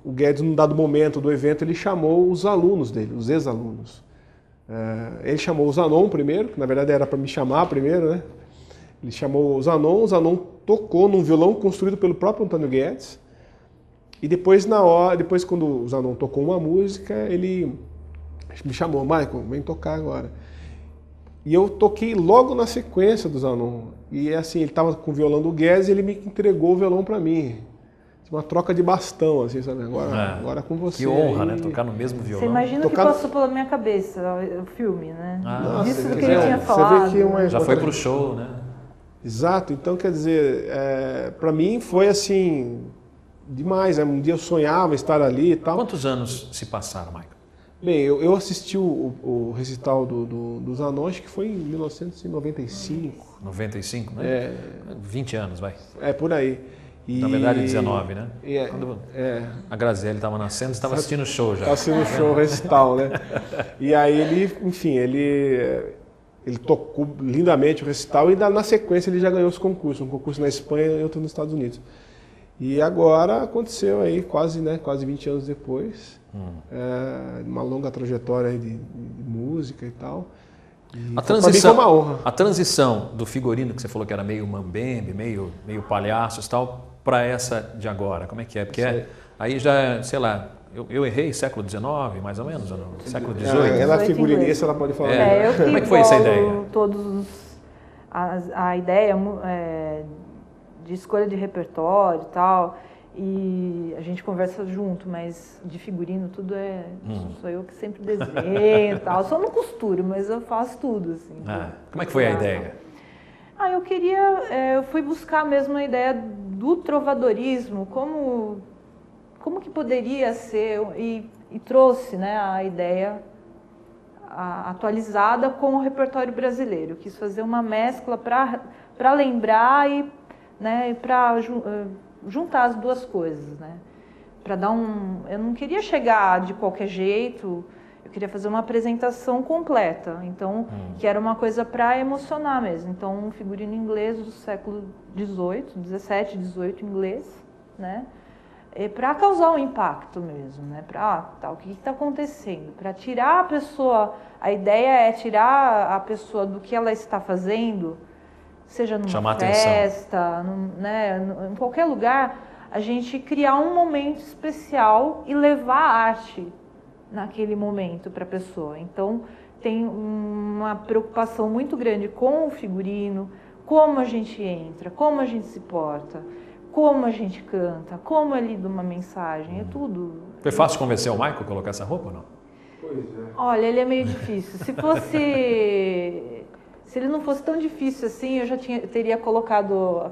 o Guedes, num dado momento do evento, ele chamou os alunos dele, os ex-alunos. Ele chamou o Zanon primeiro, que na verdade era para me chamar primeiro, né? Ele chamou o Zanon tocou num violão construído pelo próprio Antônio Guedes. E depois quando o Zanon tocou uma música, ele me chamou, Michael, vem tocar agora. E eu toquei logo na sequência do Zanon. E assim, ele estava com o violão do Guedes e ele me entregou o violão para mim. Uma troca de bastão, assim, sabe? Agora com você. Que honra, aí. Né? Tocar no mesmo violão. Você imagina o que passou pela minha cabeça, o filme, né? Disso que ele tinha falado. Já foi pro show, né? Exato. Então, quer dizer, para mim foi assim, demais. Um dia eu sonhava estar ali e tal. Quantos anos se passaram, Michael? Bem, eu assisti o recital do Zanon, acho que foi em 1995. 95, né? 20 anos, vai. Por aí. Na verdade, 19, né? Quando a Graziele estava nascendo, você estava assistindo o show já. Estava assistindo o show, o recital, né? E aí ele tocou lindamente o recital e na sequência ele já ganhou os concursos. Um concurso na Espanha e outro nos Estados Unidos. E agora aconteceu aí, quase 20 anos depois, uma longa trajetória aí de música e tal. Para mim foi uma honra. A transição do figurino, que você falou que era meio mambembe, meio palhaços e tal, para essa de agora, como é que é? Porque aí já, sei lá, eu errei século XIX, mais ou menos, ou não? Século XVIII? Ela é figurinista, ela pode falar. Como é que foi essa ideia? A ideia de escolha de repertório e tal, e a gente conversa junto, mas de figurino tudo sou eu que sempre desenho e tal. Só não costuro, mas eu faço tudo, assim. Como é que foi a ideia? Eu fui buscar mesmo a ideia do trovadorismo, como que poderia ser, e trouxe, né, a ideia atualizada com o repertório brasileiro. Eu quis fazer uma mescla para lembrar e para juntar as duas coisas, né? Para dar eu não queria chegar de qualquer jeito, eu queria fazer uma apresentação completa, então que era uma coisa para emocionar mesmo. Então um figurino inglês do século XVIII, 17, 18 inglês, né? para causar um impacto mesmo, né? Para o que está acontecendo? Para tirar a pessoa, a ideia é tirar a pessoa do que ela está fazendo, seja numa festa, em qualquer lugar, a gente criar um momento especial e levar a arte naquele momento para a pessoa. Então, tem uma preocupação muito grande com o figurino, como a gente entra, como a gente se porta, como a gente canta, como é lida uma mensagem, é tudo. Foi fácil convencer o Michael a colocar essa roupa ou não? Pois é. Olha, ele é meio difícil. Se ele não fosse tão difícil assim, eu já teria colocado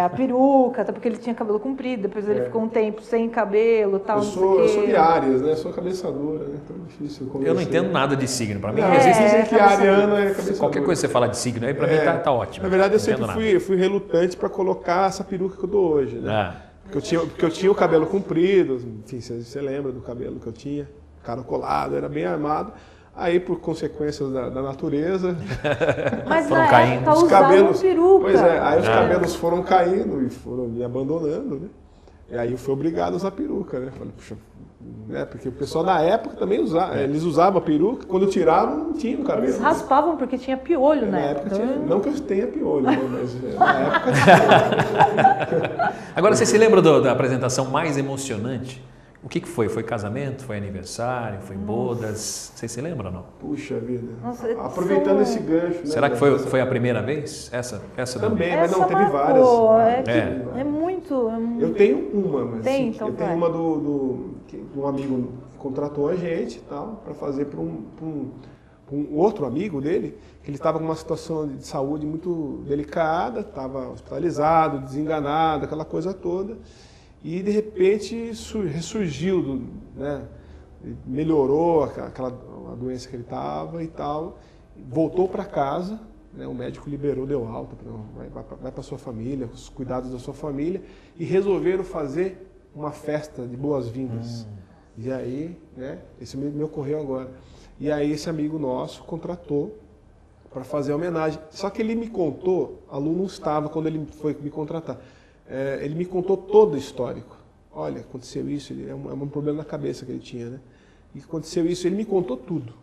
a peruca, até porque ele tinha cabelo comprido, depois ele ficou um tempo sem cabelo, tal. Eu sou de Áries, né? Sou cabeçadora, né? Tão difícil. Eu não entendo nada de signo. Para mim, dizem que a ariana é cabeçadora. Qualquer coisa que você fala de signo aí, para mim tá ótimo. Na verdade, eu sempre fui relutante para colocar essa peruca que eu dou hoje, né? Porque eu tinha o cabelo comprido, enfim, você lembra do cabelo que eu tinha, caracolado, era bem armado. Aí, por consequências da natureza... Mas foram caindo. Tá usando cabelos, peruca. Pois é, aí os cabelos foram caindo e foram me abandonando, né? E aí eu fui obrigado a usar peruca, né? Falei, puxa, né? Porque o pessoal da época também usava, eles usavam a peruca, quando tiravam não tinha o cabelo. Eles raspavam porque tinha piolho, né? Na época tinha, não que eu tenha piolho, né? Mas na época tinha. Agora, você se lembra da apresentação mais emocionante? O que foi? Foi casamento? Foi aniversário? Foi bodas? Vocês se lembram ou não? Puxa vida. Nossa, aproveitando esse gancho, né? Será que foi a primeira vez? Essa também, mas não, teve várias. É muito. Eu tenho uma, mas então eu tenho uma que um amigo contratou a gente tal, para fazer para um outro amigo dele, que ele estava com uma situação de saúde muito delicada, estava hospitalizado, desenganado, aquela coisa toda. E de repente ressurgiu, né? Melhorou aquela doença que ele estava e tal, voltou para casa, né? O médico liberou, deu alta, vai para sua família, os cuidados da sua família, e resolveram fazer uma festa de boas-vindas. E aí, né? Isso me ocorreu agora. E aí esse amigo nosso contratou para fazer a homenagem. Só que ele me contou, a Lu não estava quando ele foi me contratar. Ele me contou todo o histórico. Olha, aconteceu isso, é um problema na cabeça que ele tinha, né? E aconteceu isso, ele me contou tudo.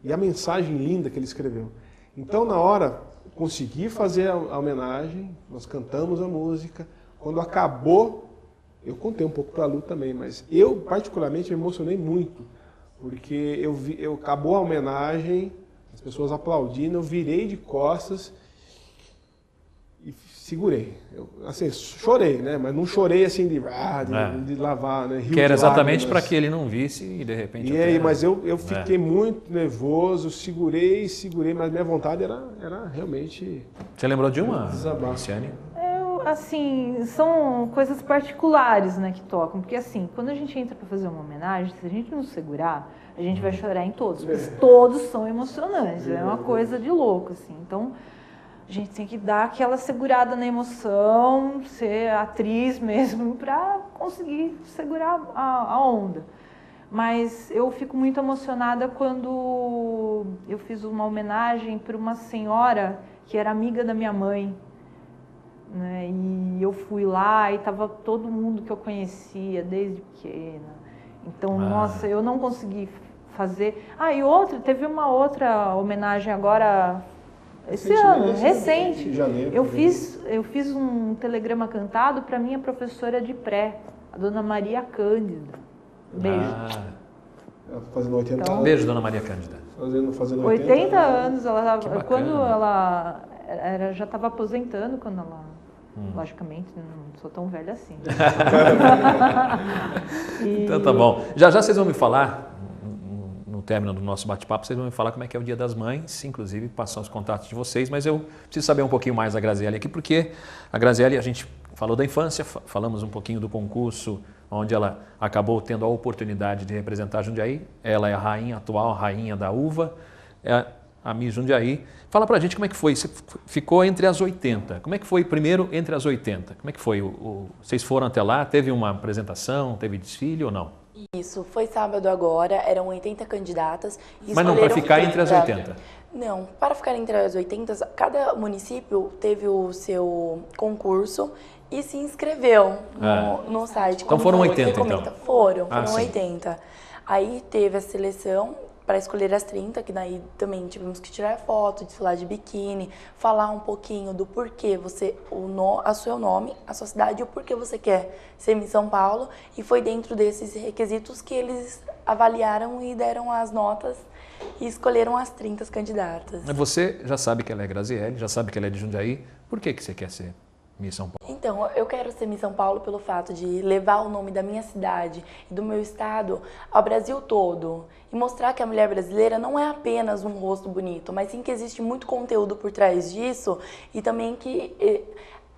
E a mensagem linda que ele escreveu. Então, na hora, consegui fazer a homenagem, nós cantamos a música. Quando acabou, eu contei um pouco para a Lu também, mas eu, particularmente, me emocionei muito. Porque acabou a homenagem, as pessoas aplaudindo, eu virei de costas e segurei. Chorei, né? Mas não chorei assim de lavar, né? Que era exatamente para que ele não visse e de repente... Mas eu fiquei muito nervoso, segurei, mas minha vontade era realmente... Você lembrou de uma, Luciane? Assim, são coisas particulares, né, que tocam. Porque assim, quando a gente entra para fazer uma homenagem, se a gente não segurar, a gente vai chorar em todos. Porque todos são emocionantes, é uma coisa de louco, assim. Então... a gente tem que dar aquela segurada na emoção, ser atriz mesmo, para conseguir segurar a onda. Mas eu fico muito emocionada quando eu fiz uma homenagem para uma senhora que era amiga da minha mãe, né? E eu fui lá e estava todo mundo que eu conhecia desde pequena. Então, nossa, eu não consegui fazer... e teve uma outra homenagem agora... Esse ano, recente, janeiro, eu fiz um telegrama cantado para minha professora de pré, a dona Maria Cândida. Beijo. Fazendo 80 anos. Beijo, dona Maria Cândida. Fazendo 80 anos, ela tava, quando ela já estava aposentando, quando ela, logicamente, não sou tão velha assim. Então tá bom. Já vocês vão me falar... no término do nosso bate-papo, vocês vão me falar como é que é o Dia das Mães, inclusive passar os contatos de vocês, mas eu preciso saber um pouquinho mais da Graziele aqui, porque a Graziele, a gente falou da infância, falamos um pouquinho do concurso, onde ela acabou tendo a oportunidade de representar Jundiaí, ela é a rainha atual, a rainha da uva, é a Miss Jundiaí. Fala pra gente como é que foi, você ficou entre as 80, como é que foi primeiro entre as 80? Como é que foi? Vocês foram até lá, teve uma apresentação, teve desfile ou não? Isso, foi sábado agora, eram 80 candidatas. Mas não, para ficar entre as 80? Não, para ficar entre as 80, cada município teve o seu concurso e se inscreveu no site. Então foram 80, então? Foram sim. 80. Aí teve a seleção para escolher as 30, que daí também tivemos que tirar foto, desfilar de biquíni, falar um pouquinho do porquê você, o seu nome, a sua cidade e o porquê você quer ser Miss São Paulo. E foi dentro desses requisitos que eles avaliaram e deram as notas e escolheram as 30 candidatas. Você já sabe que ela é Graziele, já sabe que ela é de Jundiaí. Por que você quer ser Miss São Paulo? Então, eu quero ser Miss São Paulo pelo fato de levar o nome da minha cidade e do meu estado ao Brasil todo e mostrar que a mulher brasileira não é apenas um rosto bonito, mas sim que existe muito conteúdo por trás disso e também que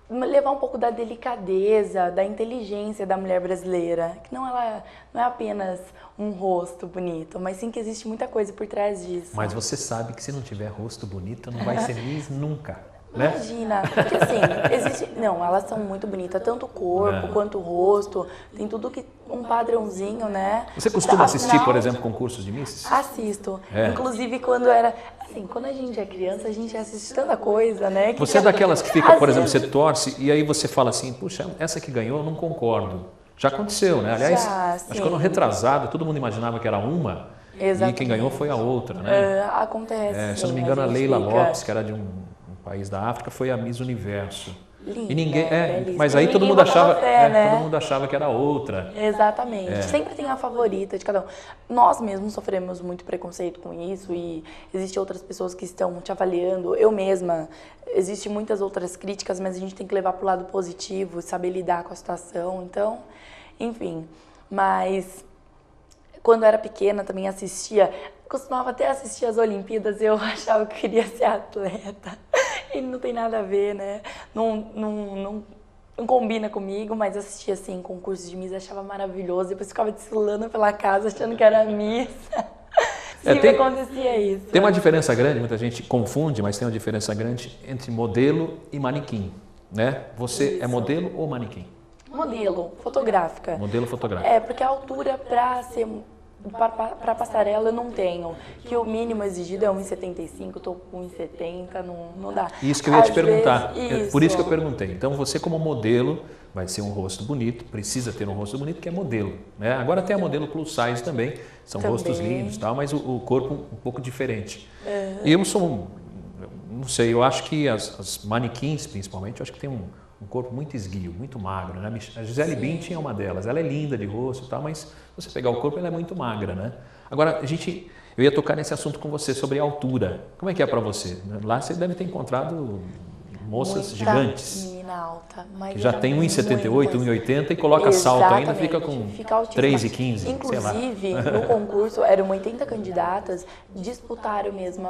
levar um pouco da delicadeza, da inteligência da mulher brasileira, que não é apenas um rosto bonito, mas sim que existe muita coisa por trás disso. Mas você sabe que se não tiver rosto bonito, não vai ser Miss nunca. Né? Imagina, porque assim, não, elas são muito bonitas, tanto o corpo quanto o rosto, tem tudo que um padrãozinho, né? Você costuma assistir, por exemplo, concursos de Misses? Assisto, inclusive quando a gente é criança, a gente assiste tanta coisa, né? Você é daquelas que fica, por exemplo, você torce e aí você fala assim, puxa, essa que ganhou eu não concordo. Já aconteceu, né? Aliás, acho que ano retrasado, todo mundo imaginava que era uma e quem ganhou foi a outra, né? Acontece. Se eu não me engano, a Leila Lopes, que era de um país da África, foi a Miss Universo. Linda, e ninguém, mas aí todo mundo achava, todo mundo achava que era outra. Exatamente. Sempre tem a favorita de cada um. Nós mesmos sofremos muito preconceito com isso e existem outras pessoas que estão te avaliando. Eu mesma, existem muitas outras críticas, mas a gente tem que levar para o lado positivo, saber lidar com a situação. Então, enfim. Mas quando eu era pequena também costumava até assistir as Olimpíadas, eu achava que queria ser atleta. E não tem nada a ver, né? Não combina comigo, mas assistia assim, concursos de Miss, achava maravilhoso. Depois ficava desfilando pela casa, achando que era Miss. Sempre acontecia isso. Tem uma diferença grande, muita gente confunde, mas tem uma diferença grande entre modelo e manequim, né? Você é modelo ou manequim? Modelo, fotográfica. Modelo fotográfica. Porque a altura para passarela eu não tenho, que o mínimo exigido é 1,75, estou com 1,70, não dá. Isso que eu ia te perguntar, por isso que eu perguntei. Então você como modelo vai ser um rosto bonito, precisa ter um rosto bonito que é modelo, né? Agora tem a modelo plus size também, são rostos lindos e tal, mas o corpo um pouco diferente. E eu não sei, eu acho que as manequins principalmente, eu acho que tem um corpo muito esguio, muito magro, né? A Gisele Bündchen é uma delas, ela é linda de rosto e tal, mas se você pegar o corpo, ela é muito magra, né? Agora, eu ia tocar nesse assunto com você sobre a altura. Como é que é para você? Lá você deve ter encontrado moças gigantes. Menina alta, mas que já tem 1,78, 1,80 e coloca salto ainda, fica com 3,15. Inclusive, no concurso, eram 80 candidatas, disputaram mesmo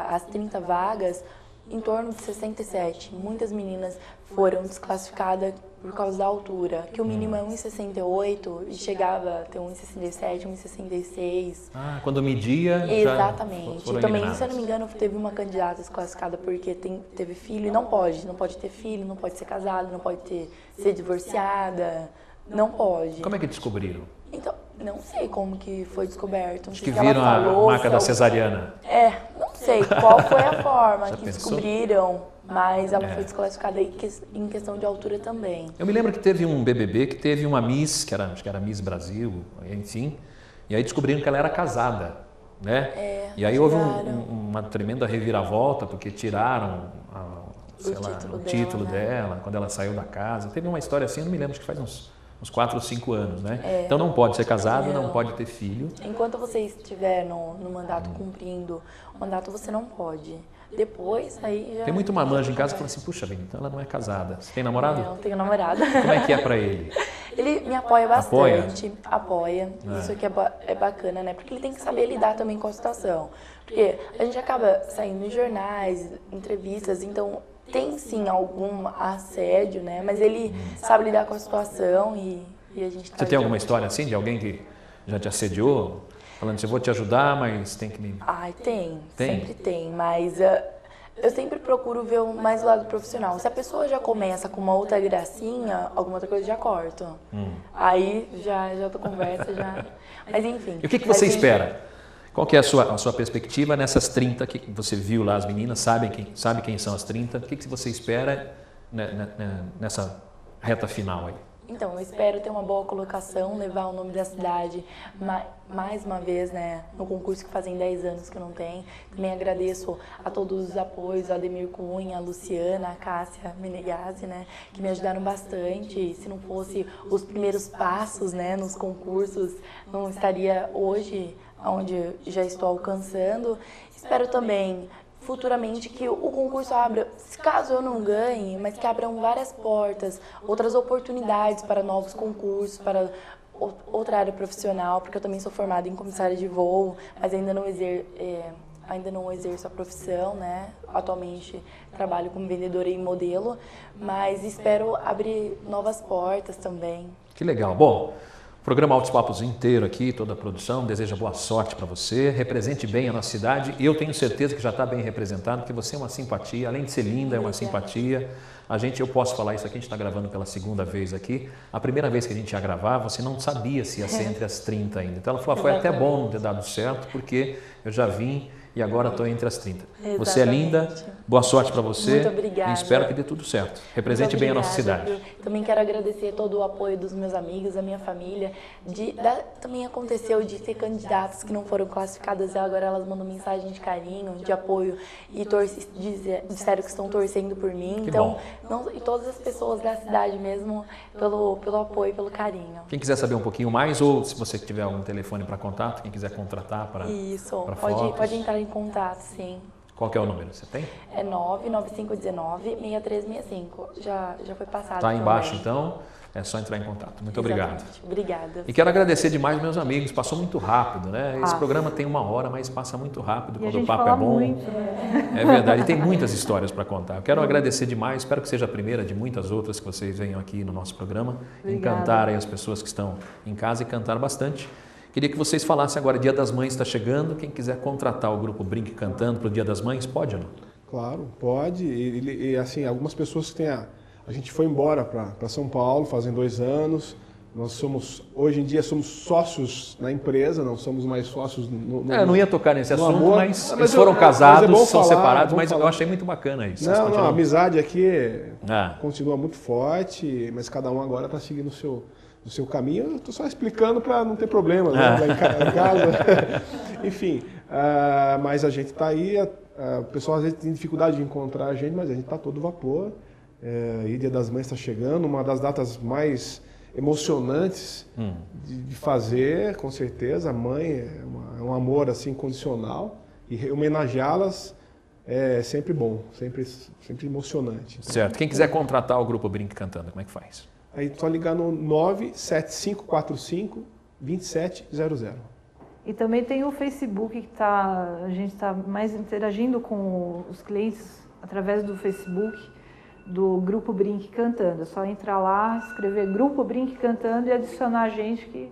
as 30 vagas, em torno de 67. Muitas meninas foram desclassificadas por causa da altura, que o mínimo é 1,68 e chegava a ter 1,67, 1,66. Quando media, exatamente. Já também, se eu não me engano, teve uma candidata desclassificada porque teve filho e não pode ter filho, não pode ser casada, não pode ser divorciada, não pode. Como é que descobriram? Então, não sei como que foi descoberto. Acho que viram a marca da cesariana. Não sei qual foi a forma que descobriram, mas ela foi desclassificada em questão de altura também. Eu me lembro que teve um BBB que teve uma Miss, acho que era Miss Brasil, enfim, e aí descobriram que ela era casada, né? E aí houve uma tremenda reviravolta, porque tiraram o título dela, quando ela saiu da casa. Teve uma história assim, eu não me lembro, acho que faz uns 4 ou 5 anos, né? Então não pode ser casado, não pode ter filho. Enquanto você estiver no mandato cumprindo o mandato, você não pode. Depois, aí já... Tem muito marmanjo em casa que fala assim, puxa vida, então ela não é casada. Você tem namorado? Não, tenho namorado. Como é que é pra ele? Ele me apoia bastante, apoia. Isso aqui é bacana, né? Porque ele tem que saber lidar também com a situação. Porque a gente acaba saindo em jornais, entrevistas, então... Tem sim algum assédio, né? Mas ele sabe lidar com a situação e a gente tá... Você tem alguma história assim de alguém que já te assediou? Falando assim, eu vou te ajudar, mas tem que me... Tem? Sempre tem, mas eu sempre procuro ver mais o lado profissional. Se a pessoa já começa com uma outra gracinha, alguma outra coisa, já corto. Aí já outra conversa, já... Mas enfim... E o que você espera? Qual que é a sua perspectiva nessas 30 que você viu lá, as meninas, sabe quem são as 30? O que você espera nessa reta final aí? Então, eu espero ter uma boa colocação, levar o nome da cidade mais uma vez, né, no concurso que fazem 10 anos que não tem. Também agradeço a todos os apoios, a Ademir Cunha, a Luciana, a Cássia Menegazzi, né, que me ajudaram bastante. Se não fosse os primeiros passos, né, nos concursos, não estaria hoje onde já estou alcançando. Espero também futuramente que o concurso abra, caso eu não ganhe, mas que abram várias portas, outras oportunidades para novos concursos, para outra área profissional, porque eu também sou formada em comissária de voo, mas ainda não exerço a profissão, né? Atualmente trabalho como vendedora e modelo, mas espero abrir novas portas também. Que legal. Bom, o programa Altos Papos inteiro aqui, toda a produção, deseja boa sorte para você, represente bem a nossa cidade. Eu tenho certeza que já está bem representado, porque você é uma simpatia, além de ser linda, é uma simpatia. Eu posso falar isso aqui, a gente está gravando pela segunda vez aqui. A primeira vez que a gente ia gravar, você não sabia se ia ser entre as 30 ainda. Então ela falou, foi até bom não ter dado certo, porque eu já vim e agora estou entre as 30. Exatamente. Você é linda, boa sorte para você. Muito obrigada. E espero que dê tudo certo. Represente bem a nossa cidade. Também quero agradecer todo o apoio dos meus amigos, da minha família. Também aconteceu de ter candidatas que não foram classificadas e agora elas mandam mensagem de carinho, de apoio e disseram que estão torcendo por mim. Que então, e todas as pessoas da cidade mesmo, pelo apoio, pelo carinho. Quem quiser saber um pouquinho mais, ou se você tiver algum telefone para contato, quem quiser contratar para pode entrar em contato, sim. Qual que é o número? Você tem? É 99519-6365. Já foi passado. Está aí embaixo, então. É só entrar em contato. Muito obrigado. Obrigada. E quero agradecer demais meus amigos. Passou muito rápido, né? Esse programa tem 1 hora, mas passa muito rápido quando o papo é bom. Muito, né? É verdade. E tem muitas histórias para contar. Eu quero agradecer demais. Espero que seja a primeira de muitas outras que vocês venham aqui no nosso programa. Obrigada. Encantar aí as pessoas que estão em casa e cantar bastante. Queria que vocês falassem agora, Dia das Mães está chegando, quem quiser contratar o grupo Brinque Cantando para o Dia das Mães, pode ou não? Claro, pode. E assim, algumas pessoas que têm a gente foi embora para São Paulo fazem 2 anos. Nós hoje em dia somos sócios na empresa, não somos mais sócios eu não ia tocar nesse assunto, amor. mas eles foram casados, são separados, mas falar. Eu achei muito bacana isso. Não, a amizade aqui continua muito forte, mas cada um agora está seguindo o seu caminho. Eu estou só explicando para não ter problema lá em casa. Enfim, mas a gente está aí, o pessoal às vezes tem dificuldade de encontrar a gente, mas a gente está todo vapor. E Dia das Mães está chegando, uma das datas mais emocionantes de fazer, com certeza. A mãe é um amor assim incondicional e homenageá-las é sempre bom, sempre emocionante. Então, certo. Quem quiser contratar o grupo Brinque Cantando, como é que faz? Aí só ligar no 97545-2700. E também tem o Facebook, que a gente está mais interagindo com os clientes através do Facebook, do Grupo Brinque Cantando. É só entrar lá, escrever Grupo Brinque Cantando e adicionar a gente que...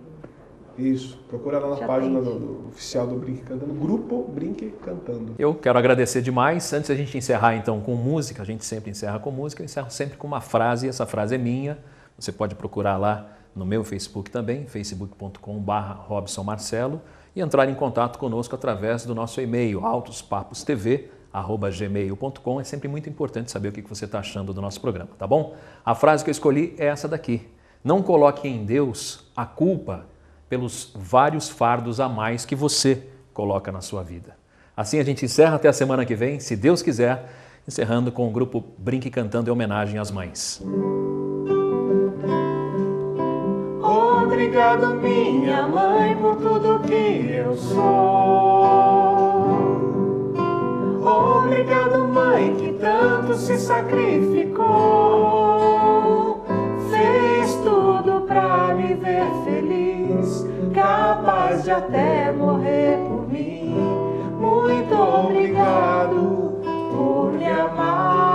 Isso, procura lá na página oficial do Brinque Cantando, Grupo Brinque Cantando. Eu quero agradecer demais. Antes da gente encerrar então com música, a gente sempre encerra com música, eu encerro sempre com uma frase, e essa frase é minha. Você pode procurar lá no meu Facebook também, facebook.com/Robson Marcelo, e entrar em contato conosco através do nosso e-mail, autospapostv@gmail.com. É sempre muito importante saber o que você está achando do nosso programa, tá bom? A frase que eu escolhi é essa daqui. Não coloque em Deus a culpa pelos vários fardos a mais que você coloca na sua vida. Assim a gente encerra até a semana que vem, se Deus quiser, encerrando com o grupo Brinque Cantando em homenagem às mães. Obrigado, minha mãe, por tudo que eu sou. Obrigado, mãe, que tanto se sacrificou. Fez tudo pra me ver feliz, capaz de até morrer por mim. Muito obrigado por me amar.